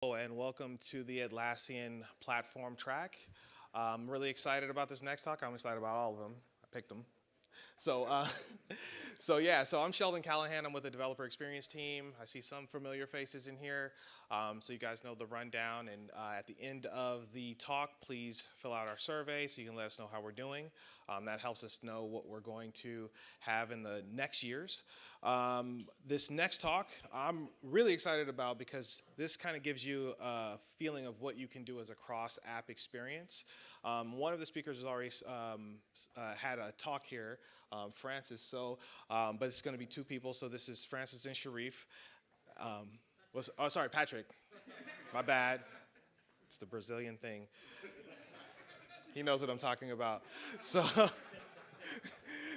And welcome to the Atlassian platform track. I'm really excited about this next talk. I'm excited about all of them. I picked them. So, uh, so I'm Sheldon Callahan. I'm with the developer experience team. I see some familiar faces in here. So you guys know the rundown. And at the end of the talk, please fill out our survey so you can let us know how we're doing. That helps us know what we're going to have in the next years. This next talk, I'm really excited about because this kind of gives you a feeling of what you can do as a cross-app experience. One of the speakers has already had a talk here, Francis. But it's going to be two people. So this is Francis and Sharif. Sorry, Patrick. My bad. It's the Brazilian thing. He knows what I'm talking about. So,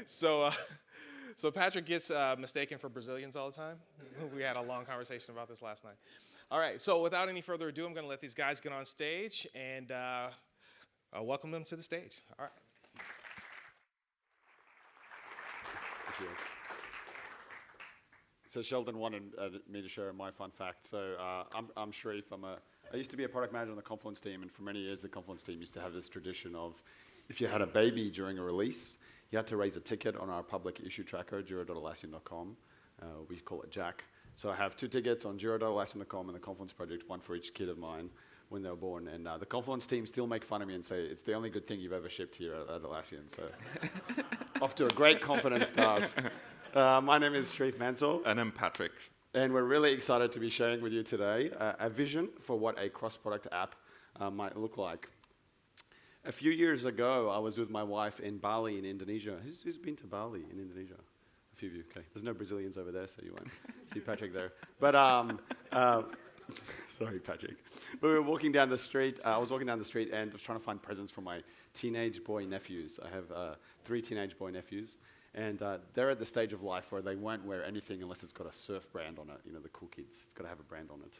so, uh, so Patrick gets mistaken for Brazilians all the time. We had a long conversation about this last night. All right. So without any further ado, I'm going to let these guys get on stage and welcome them to the stage. All right. So Sheldon wanted me to share my fun fact. So I'm Sharif. I used to be a product manager on the Confluence team, and for many years the Confluence team used to have this tradition of if you had a baby during a release, you had to raise a ticket on our public issue tracker, jira.atlassian.com. We call it Jack. So I have 2 tickets on jira.atlassian.com and the Confluence project, one for each kid of mine when they were born. And the Confluence team still make fun of me and say, it's the only good thing you've ever shipped here at Atlassian. So off to a great confident start. My name is Sharif Mansell. And I'm Patrick. And we're really excited to be sharing with you today a vision for what a cross-product app might look like. A few years ago, I was with my wife in Bali in Indonesia. Who's been to Bali in Indonesia? A few of you, okay. There's no Brazilians over there, so you won't see Patrick there. But, sorry, Patrick. But we were walking down the street. I was walking down the street and was trying to find presents for my teenage boy nephews. I have 3 teenage boy nephews. And they're at the stage of life where they won't wear anything unless it's got a surf brand on it. You know, the cool kids. It's got to have a brand on it.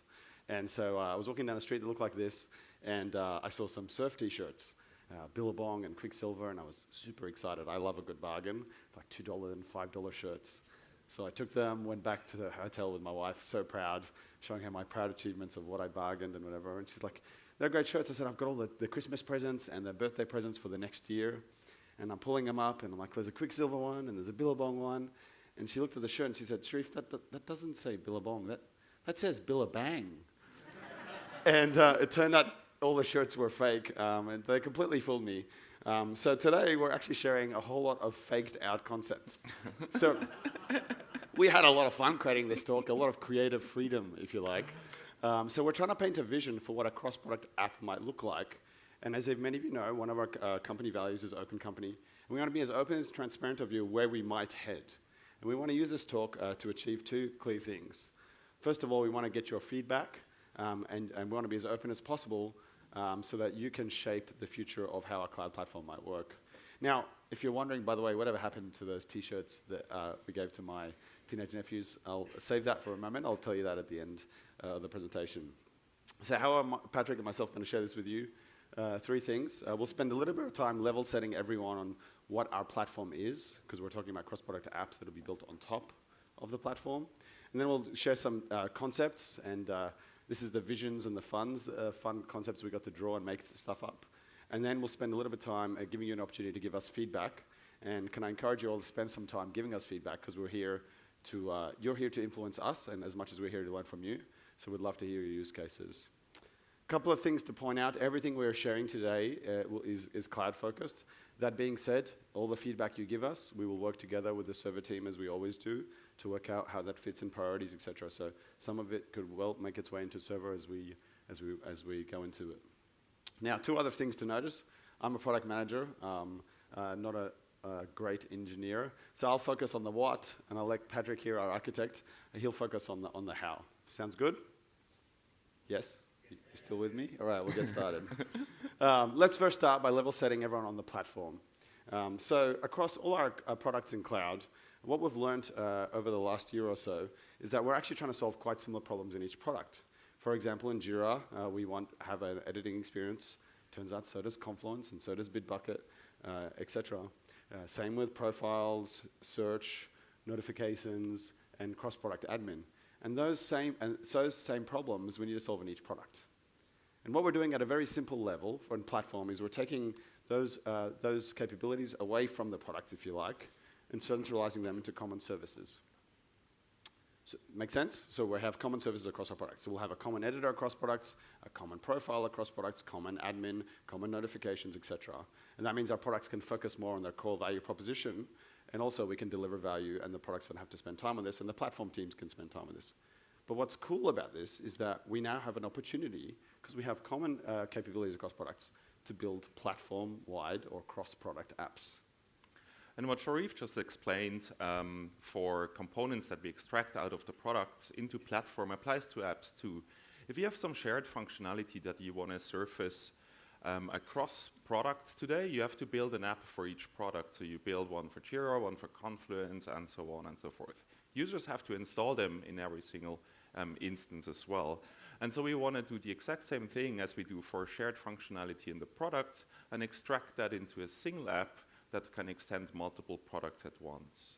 And so I was walking down the street that looked like this, and I saw some surf T-shirts, Billabong and Quicksilver, and I was super excited. I love a good bargain, like $2 and $5 shirts. So I took them, went back to the hotel with my wife, so proud, showing her my proud achievements of what I bargained and whatever. And she's like, they're great shirts. I said, I've got all the Christmas presents and the birthday presents for the next year. And I'm pulling them up, and I'm like, there's a Quicksilver one, and there's a Billabong one. And she looked at the shirt, and she said, Sharif, that doesn't say Billabong. That says Billabang. And it turned out all the shirts were fake, and they completely fooled me. So today, we're actually sharing a whole lot of faked-out concepts. So we had a lot of fun creating this talk, a lot of creative freedom, if you like. So we're trying to paint a vision for what a cross-product app might look like. And as many of you know, one of our company values is open company. And we want to be as open and transparent of you where we might head. And we want to use this talk to achieve 2 clear things. First of all, we want to get your feedback, and we want to be as open as possible so that you can shape the future of how our cloud platform might work. Now, if you're wondering, by the way, whatever happened to those T-shirts that we gave to my teenage nephews, I'll save that for a moment. I'll tell you that at the end of the presentation. So how are Patrick and myself going to share this with you? 3 things. We'll spend a little bit of time level setting everyone on what our platform is, because we're talking about cross-product apps that will be built on top of the platform. And then we'll share some concepts, and this is the visions and the fun concepts we got to draw and make stuff up. And then we'll spend a little bit of time giving you an opportunity to give us feedback. And can I encourage you all to spend some time giving us feedback, because we're here to, you're here to influence us, and as much as we're here to learn from you. So we'd love to hear your use cases. Couple of things to point out. Everything we're sharing today is cloud-focused. That being said, all the feedback you give us, we will work together with the server team, as we always do, to work out how that fits in priorities, etc. So some of it could well make its way into server as we go into it. Now, 2 other things to notice. I'm a product manager, not a great engineer. So I'll focus on the what, and I'll let Patrick here, our architect, he'll focus on the how. Sounds good? Yes? You still with me? All right, we'll get started. Let's first start by level setting everyone on the platform. So across all our products in cloud, what we've learned over the last year or so is that we're actually trying to solve quite similar problems in each product. For example, in Jira, we want to have an editing experience. Turns out so does Confluence, and so does Bitbucket, etc. Same with profiles, search, notifications, and cross-product admin. And those same problems we need to solve in each product. And what we're doing at a very simple level for a platform is we're taking those capabilities away from the product, if you like, and centralizing them into common services. So, make sense? So we have common services across our products. So we'll have a common editor across products, a common profile across products, common admin, common notifications, etc. And that means our products can focus more on their core value proposition, and also we can deliver value, and the products don't have to spend time on this, and the platform teams can spend time on this. But what's cool about this is that we now have an opportunity, because we have common capabilities across products, to build platform-wide or cross-product apps. And what Sharif just explained for components that we extract out of the products into platform applies to apps too. If you have some shared functionality that you want to surface across products today, you have to build an app for each product. So you build one for Jira, one for Confluence, and so on and so forth. Users have to install them in every single instance as well. And so we want to do the exact same thing as we do for shared functionality in the products and extract that into a single app that can extend multiple products at once.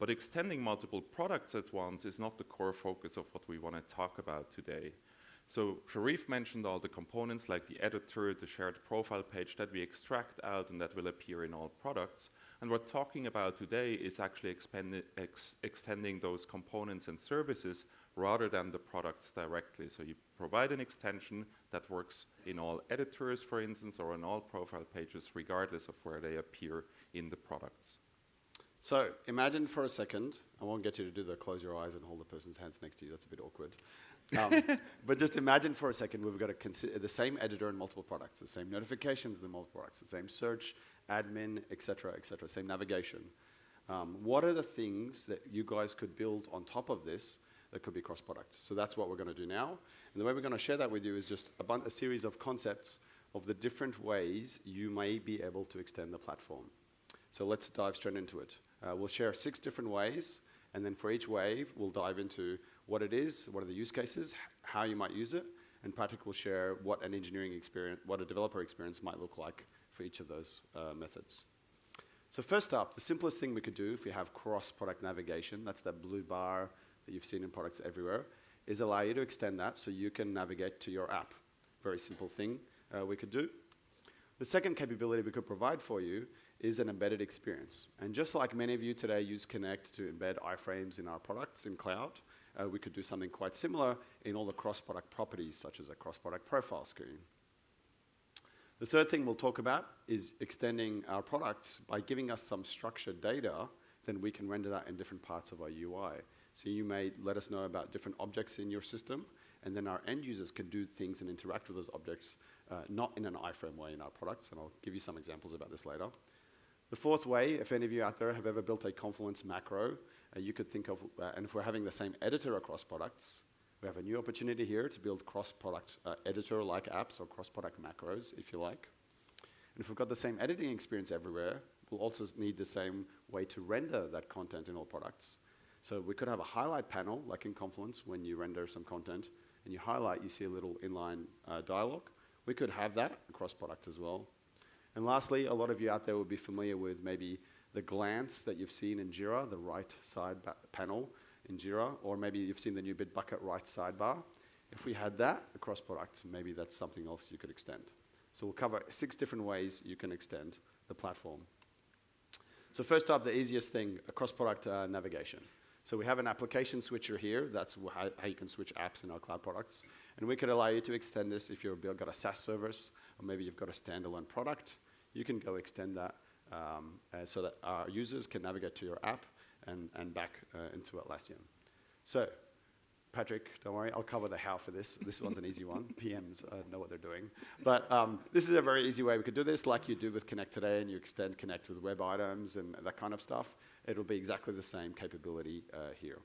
But extending multiple products at once is not the core focus of what we want to talk about today. So Sharif mentioned all the components like the editor, the shared profile page that we extract out and that will appear in all products. And what we're talking about today is actually extending those components and services rather than the products directly. So you provide an extension that works in all editors, for instance, or in all profile pages, regardless of where they appear in the products. So imagine for a second, I won't get you to do the close your eyes and hold the person's hands next to you, that's a bit awkward. But just imagine for a second we've got to consider the same editor in multiple products, the same notifications in multiple products, the same search, admin, etc., same navigation. What are the things that you guys could build on top of this that could be cross-product? So that's what we're going to do now. And the way we're going to share that with you is just a series of concepts of the different ways you may be able to extend the platform. So let's dive straight into it. We'll share 6 different ways, and then for each wave, we'll dive into what it is, what are the use cases, how you might use it, and Patrick will share what an engineering experience, what a developer experience might look like for each of those methods. So first up, the simplest thing we could do if we have cross-product navigation, that's that blue bar that you've seen in products everywhere, is allow you to extend that so you can navigate to your app. Very simple thing we could do. The second capability we could provide for you is an embedded experience. And just like many of you today use Connect to embed iframes in our products in cloud, we could do something quite similar in all the cross-product properties, such as a cross-product profile screen. The third thing we'll talk about is extending our products by giving us some structured data, then we can render that in different parts of our UI. So you may let us know about different objects in your system, and then our end users can do things and interact with those objects, not in an iframe way in our products, and I'll give you some examples about this later. The fourth way, if any of you out there have ever built a Confluence macro, you could think of, and if we're having the same editor across products, we have a new opportunity here to build cross-product editor-like apps or cross-product macros, if you like. And if we've got the same editing experience everywhere, we'll also need the same way to render that content in all products. So we could have a highlight panel, like in Confluence, when you render some content, and you highlight, you see a little inline dialog. We could have that across product as well. And lastly, a lot of you out there will be familiar with maybe the glance that you've seen in Jira, the right side panel in Jira, or maybe you've seen the new Bitbucket right sidebar. If we had that across products, maybe that's something else you could extend. So we'll cover 6 different ways you can extend the platform. So first up, the easiest thing, cross-product navigation. So we have an application switcher here. That's how you can switch apps in our cloud products. And we could allow you to extend this if you've got a SaaS service, or maybe you've got a standalone product. You can go extend that so that our users can navigate to your app and back into Atlassian. So, Patrick, don't worry, I'll cover the how for this. This one's an easy one. PMs know what they're doing. But this is a very easy way we could do this, like you do with Connect today, and you extend Connect with web items and that kind of stuff. It'll be exactly the same capability here.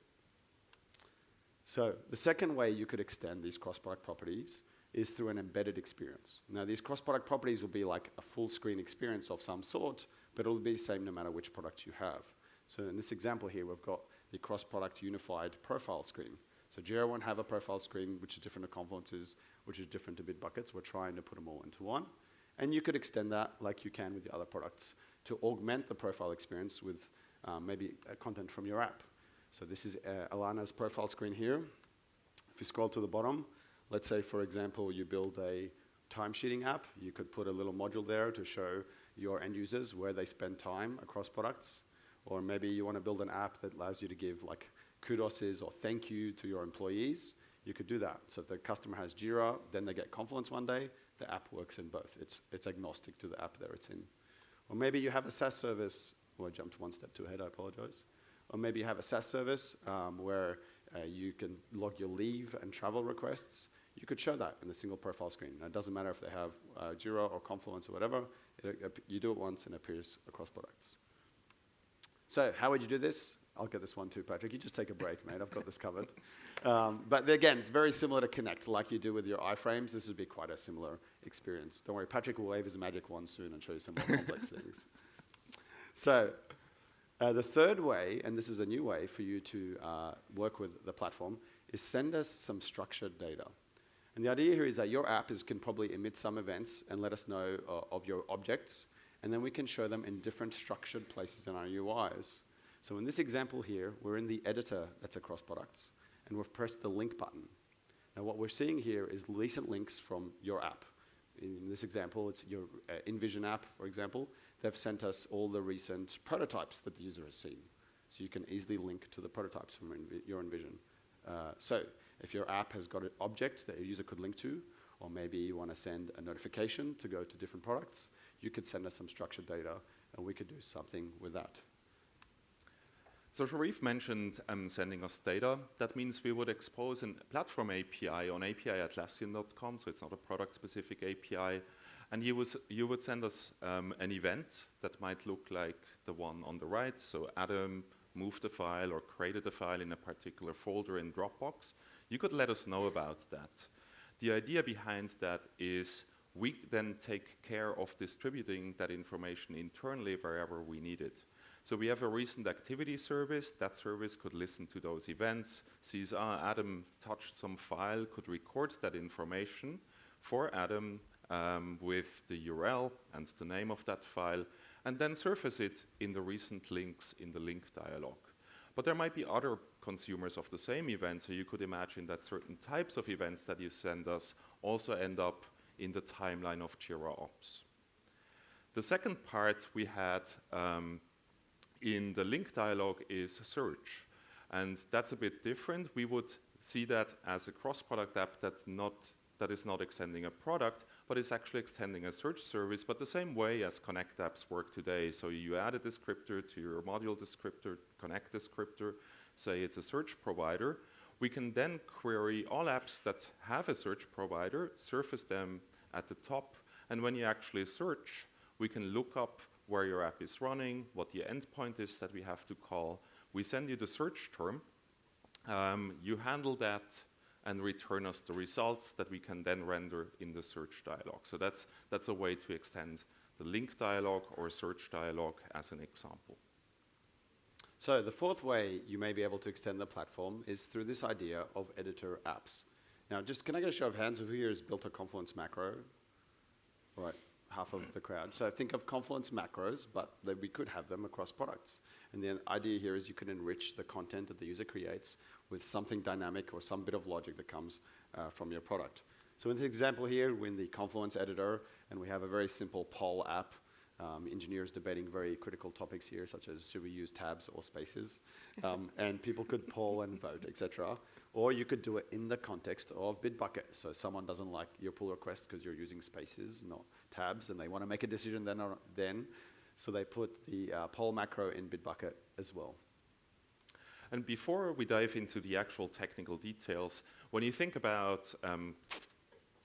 So the second way you could extend these cross-product properties is through an embedded experience. Now, these cross-product properties will be like a full screen experience of some sort, but it'll be the same no matter which product you have. So in this example here, we've got the cross-product unified profile screen. So Jira won't have a profile screen, which is different to Confluence's, which is different to Bitbucket's. We're trying to put them all into one. And you could extend that like you can with the other products to augment the profile experience with maybe content from your app. So this is Alana's profile screen here. If you scroll to the bottom, let's say, for example, you build a timesheeting app. You could put a little module there to show your end users where they spend time across products. Or maybe you want to build an app that allows you to give like kudoses or thank you to your employees. You could do that. So if the customer has Jira, then they get Confluence one day, the app works in both. It's agnostic to the app that it's in. Or maybe you have a SaaS service. I jumped one step too ahead, I apologize. Or maybe you have a SaaS service where you can log your leave and travel requests. You could show that in a single profile screen. And it doesn't matter if they have Jira or Confluence or whatever. You do it once and it appears across products. So how would you do this? I'll get this one too, Patrick. You just take a break, mate. I've got this covered. But again, it's very similar to Connect. Like you do with your iframes, this would be quite a similar experience. Don't worry, Patrick will wave his magic wand soon and show you some more complex things. So the third way, and this is a new way for you to work with the platform, is send us some structured data. And the idea here is that your app can probably emit some events and let us know of your objects, and then we can show them in different structured places in our UIs. So in this example here, we're in the editor that's across products, and we've pressed the link button. Now what we're seeing here is recent links from your app. In this example, it's your InVision app, for example. They've sent us all the recent prototypes that the user has seen. So you can easily link to the prototypes from your InVision. So if your app has got an object that a user could link to, or maybe you want to send a notification to go to different products, you could send us some structured data, and we could do something with that. So Sharif mentioned sending us data. That means we would expose a platform API on api@atlassian.com, so it's not a product-specific API. And you would send us an event that might look like the one on the right. So Adam moved a file or created a file in a particular folder in Dropbox. You could let us know about that. The idea behind that is we then take care of distributing that information internally wherever we need it. So we have a recent activity service. That service could listen to those events, sees, Adam touched some file, could record that information for Adam with the URL and the name of that file, and then surface it in the recent links in the link dialog. But there might be other consumers of the same event, so you could imagine that certain types of events that you send us also end up in the timeline of Jira Ops. The second part we had in the link dialog is search. And that's a bit different. We would see that as a cross-product app that is not extending a product, but is actually extending a search service, but the same way as Connect apps work today. So you add a descriptor to your module descriptor, Connect descriptor, say it's a search provider. We can then query all apps that have a search provider, surface them at the top, and when you actually search, we can look up where your app is running, what the endpoint is that we have to call. We send you the search term. You handle that and return us the results that we can then render in the search dialog. So that's a way to extend the link dialog or search dialog as an example. So the fourth way you may be able to extend the platform is through this idea of editor apps. Now, can I get a show of hands of who here has built a Confluence macro? All right. Half of the crowd. So think of Confluence macros, but we could have them across products. And the idea here is you can enrich the content that the user creates with something dynamic or some bit of logic that comes from your product. So in this example here, we're in the Confluence editor, and we have a very simple poll app. Engineers debating very critical topics here, such as should we use tabs or spaces? And people could poll and vote, etc. Or you could do it in the context of Bitbucket. So someone doesn't like your pull request because you're using spaces, not tabs, and they want to make a decision then. So they put the poll macro in Bitbucket as well. And before we dive into the actual technical details, when you think about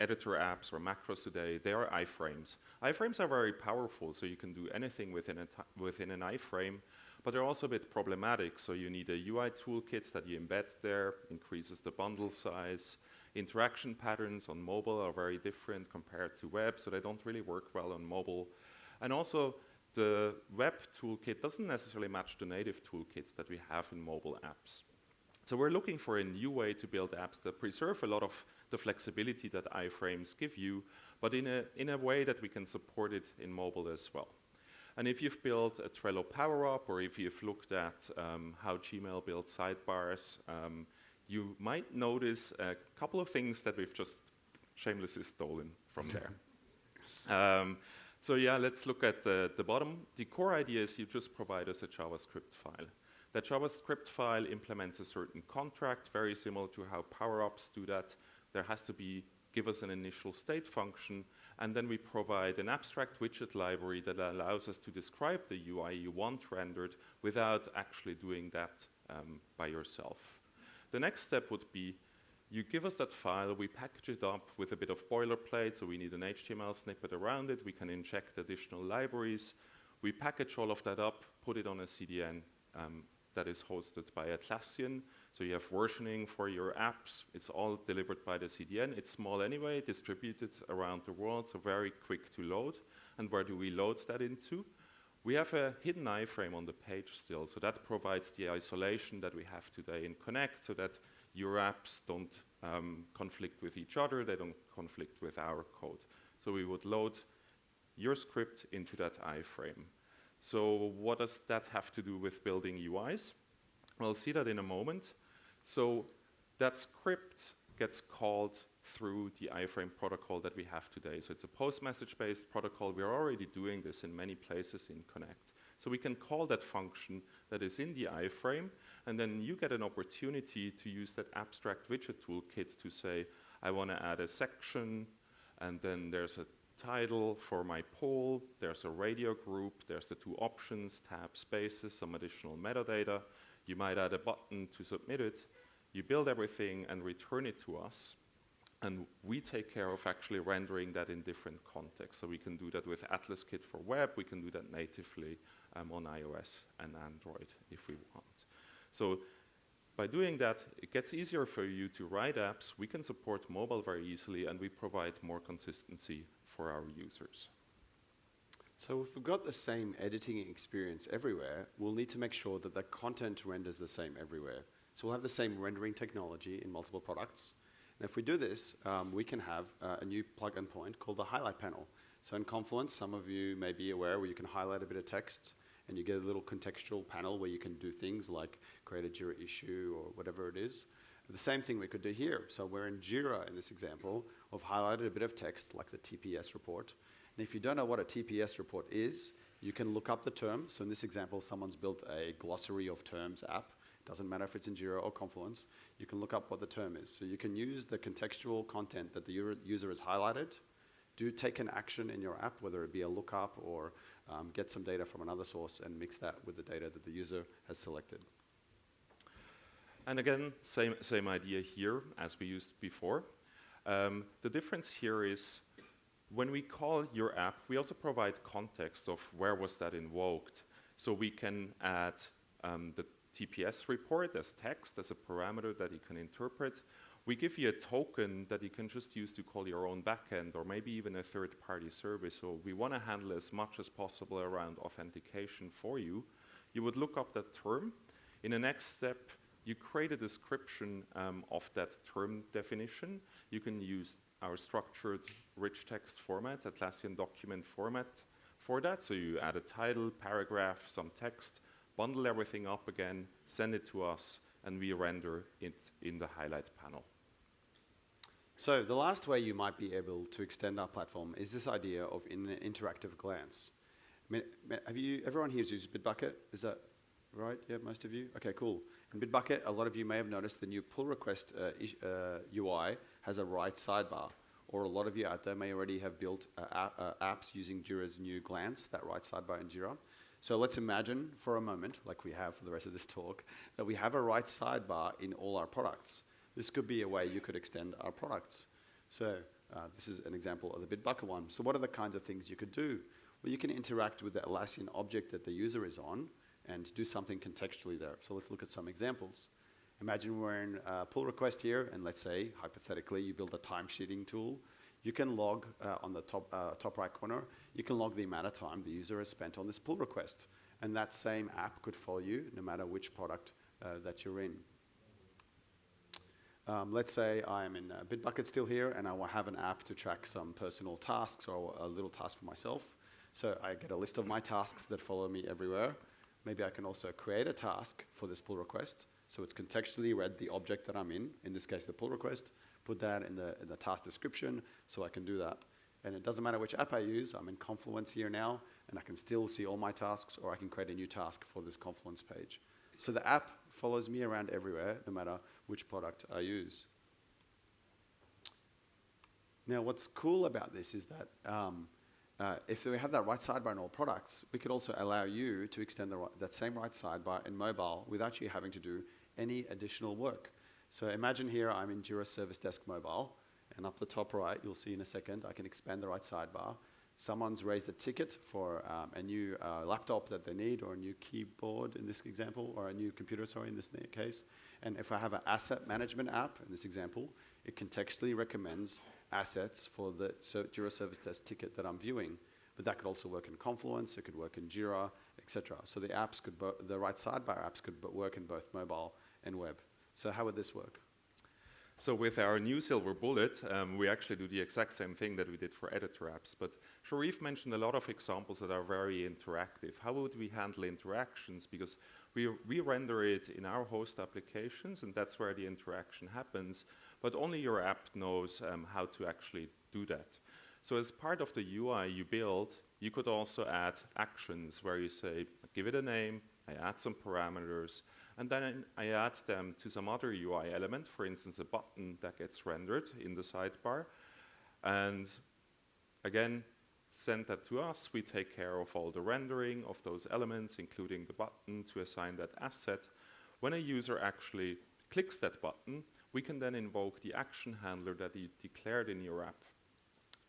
editor apps or macros today, they are iframes. Iframes are very powerful, so you can do anything within an iframe, but they're also a bit problematic. So you need a UI toolkit that you embed there, increases the bundle size. Interaction patterns on mobile are very different compared to web, so they don't really work well on mobile. And also, the web toolkit doesn't necessarily match the native toolkits that we have in mobile apps. So we're looking for a new way to build apps that preserve a lot of the flexibility that iframes give you, but in a way that we can support it in mobile as well. And if you've built a Trello power-up, or if you've looked at how Gmail builds sidebars, you might notice a couple of things that we've just shamelessly stolen from there. So yeah, let's look at the bottom. The core idea is you just provide us a JavaScript file. That JavaScript file implements a certain contract, very similar to how power-ups do that. There has to give us an initial state function, and then we provide an abstract widget library that allows us to describe the UI you want rendered without actually doing that by yourself. The next step would be you give us that file, we package it up with a bit of boilerplate, so we need an HTML snippet around it, we can inject additional libraries, we package all of that up, put it on a CDN that is hosted by Atlassian, so you have versioning for your apps, it's all delivered by the CDN, it's small anyway, distributed around the world, so very quick to load. And where do we load that into? We have a hidden iframe on the page still, so that provides the isolation that we have today in Connect, so that your apps don't conflict with each other, they don't conflict with our code. So we would load your script into that iframe. So what does that have to do with building UIs? We'll see that in a moment. So that script gets called through the iframe protocol that we have today. So it's a post-message-based protocol. We're already doing this in many places in Connect. So we can call that function that is in the iframe, and then you get an opportunity to use that abstract widget toolkit to say, I want to add a section, and then there's a title for my poll, there's a radio group, there's the two options, tab, spaces, some additional metadata. You might add a button to submit it. You build everything and return it to us. And we take care of actually rendering that in different contexts. So we can do that with Atlas Kit for web. We can do that natively on iOS and Android if we want. So by doing that, it gets easier for you to write apps. We can support mobile very easily, and we provide more consistency for our users. So if we've got the same editing experience everywhere, we'll need to make sure that the content renders the same everywhere. So we'll have the same rendering technology in multiple products. And if we do this, we can have a new plug-in point called the highlight panel. So in Confluence, some of you may be aware where you can highlight a bit of text, and you get a little contextual panel where you can do things like create a Jira issue or whatever it is. The same thing we could do here. So we're in Jira in this example. We've highlighted a bit of text like the TPS report. And if you don't know what a TPS report is, you can look up the term. So in this example, someone's built a glossary of terms app. Doesn't matter if it's in Jira or Confluence. You can look up what the term is. So you can use the contextual content that the user has highlighted. Do take an action in your app, whether it be a lookup or get some data from another source and mix that with the data that the user has selected. And again, same idea here as we used before. The difference here is when we call your app, we also provide context of where was that invoked. So we can add the TPS report as text, as a parameter that you can interpret. We give you a token that you can just use to call your own backend or maybe even a third-party service. So we want to handle as much as possible around authentication for you. You would look up that term. In the next step, you create a description of that term definition. You can use our structured rich text format, Atlassian document format for that. So you add a title, paragraph, some text, bundle everything up again, send it to us, and we render it in the highlight panel. So the last way you might be able to extend our platform is this idea of an interactive glance. Everyone here has used Bitbucket? Is that right? Yeah, most of you? Okay, cool. In Bitbucket, a lot of you may have noticed the new pull request UI has a right sidebar. Or a lot of you out there may already have built apps using Jira's new glance, that right sidebar in Jira. So let's imagine for a moment, like we have for the rest of this talk, that we have a right sidebar in all our products. This could be a way you could extend our products. So this is an example of the Bitbucket one. So what are the kinds of things you could do? Well, you can interact with the Atlassian object that the user is on and do something contextually there. So let's look at some examples. Imagine we're in a pull request here, and let's say, hypothetically, you build a timesheeting tool. You can log on the top right corner, you can log the amount of time the user has spent on this pull request. And that same app could follow you no matter which product that you're in. Let's say I'm in Bitbucket still here, and I will have an app to track some personal tasks or a little task for myself. So I get a list of my tasks that follow me everywhere. Maybe I can also create a task for this pull request. So it's contextually read the object that I'm in this case the pull request, put that in the task description so I can do that. And it doesn't matter which app I use, I'm in Confluence here now, and I can still see all my tasks, or I can create a new task for this Confluence page. So the app follows me around everywhere, no matter which product I use. Now, what's cool about this is that if we have that right sidebar in all products, we could also allow you to extend that same right sidebar in mobile without you having to do any additional work. So imagine here I'm in Jira Service Desk Mobile, and up the top right, you'll see in a second, I can expand the right sidebar. Someone's raised a ticket for a new laptop that they need, or a new keyboard in this example, or a new computer, sorry, in this case. And if I have an asset management app, in this example, it contextually recommends assets for the Jira Service Desk ticket that I'm viewing. But that could also work in Confluence, it could work in Jira, etc. So the apps could, the right sidebar apps could work in both mobile and web. So how would this work? So with our new silver bullet, we actually do the exact same thing that we did for editor apps. But Sharif mentioned a lot of examples that are very interactive. How would we handle interactions? Because we render it in our host applications, and that's where the interaction happens. But only your app knows how to actually do that. So as part of the UI you build, you could also add actions where you say, give it a name, I add some parameters, and then I add them to some other UI element, for instance, a button that gets rendered in the sidebar. And again, send that to us. We take care of all the rendering of those elements, including the button to assign that asset. When a user actually clicks that button, we can then invoke the action handler that you declared in your app.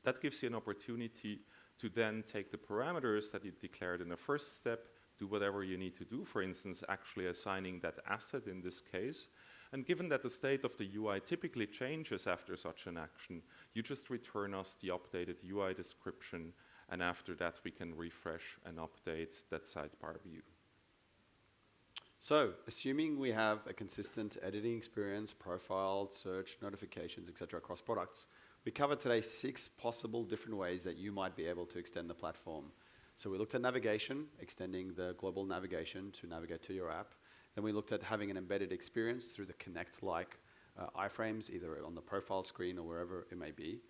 That gives you an opportunity to then take the parameters that you declared in the first step, do whatever you need to do, for instance, actually assigning that asset in this case. And given that the state of the UI typically changes after such an action, you just return us the updated UI description, and after that we can refresh and update that sidebar view. So, assuming we have a consistent editing experience, profile, search, notifications, etc. across products, we covered today 6 possible different ways that you might be able to extend the platform. So we looked at navigation, extending the global navigation to navigate to your app. Then we looked at having an embedded experience through the Connect-like iframes, either on the profile screen or wherever it may be.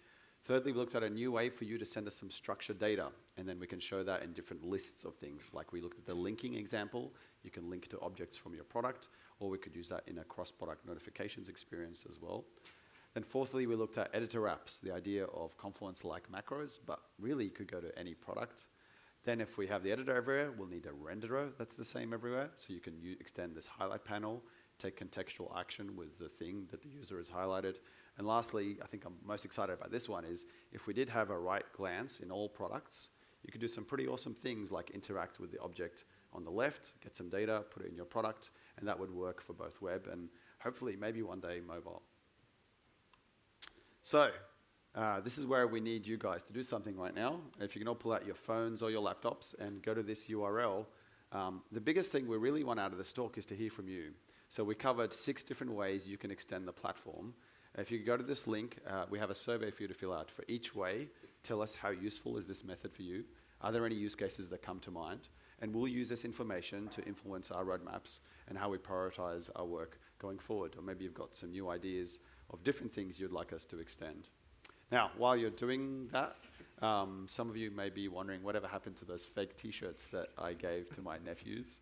Thirdly, we looked at a new way for you to send us some structured data, and then we can show that in different lists of things. Like we looked at the linking example. You can link to objects from your product, or we could use that in a cross-product notifications experience as well. Then fourthly, we looked at editor apps, the idea of Confluence-like macros, but really could go to any product. Then if we have the editor everywhere, we'll need a renderer that's the same everywhere. So you can extend this highlight panel, take contextual action with the thing that the user has highlighted. And lastly, I think I'm most excited about this one is if we did have a right glance in all products, you could do some pretty awesome things like interact with the object on the left, get some data, put it in your product, and that would work for both web and hopefully maybe one day mobile. So, this is where we need you guys to do something right now. If you can all pull out your phones or your laptops and go to this URL, the biggest thing we really want out of this talk is to hear from you. So we covered 6 different ways you can extend the platform. If you go to this link, we have a survey for you to fill out. For each way, tell us how useful is this method for you. Are there any use cases that come to mind? And we'll use this information to influence our roadmaps and how we prioritize our work going forward. Or maybe you've got some new ideas of different things you'd like us to extend. Now, while you're doing that, some of you may be wondering whatever happened to those fake t-shirts that I gave to my nephews.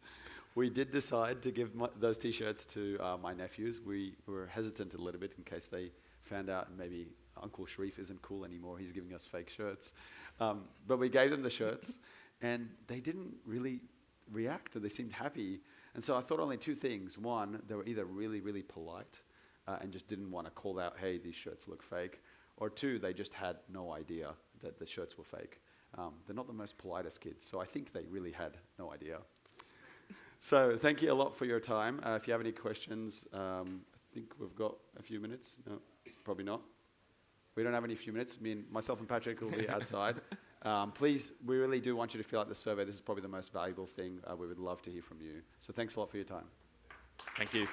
We did decide to give those t-shirts to my nephews. We were hesitant a little bit in case they found out maybe Uncle Sharif isn't cool anymore, he's giving us fake shirts. But we gave them the shirts, and they didn't really react, and they seemed happy. And so I thought only 2 things. One, they were either really, really polite and just didn't want to call out, hey, these shirts look fake. Or 2, they just had no idea that the shirts were fake. They're not the most politest kids, so I think they really had no idea. So thank you a lot for your time. If you have any questions, I think we've got a few minutes. No, probably not. We don't have any few minutes. Myself and Patrick will be outside. Please, we really do want you to fill out the survey. This is probably the most valuable thing. We would love to hear from you. So thanks a lot for your time. Thank you.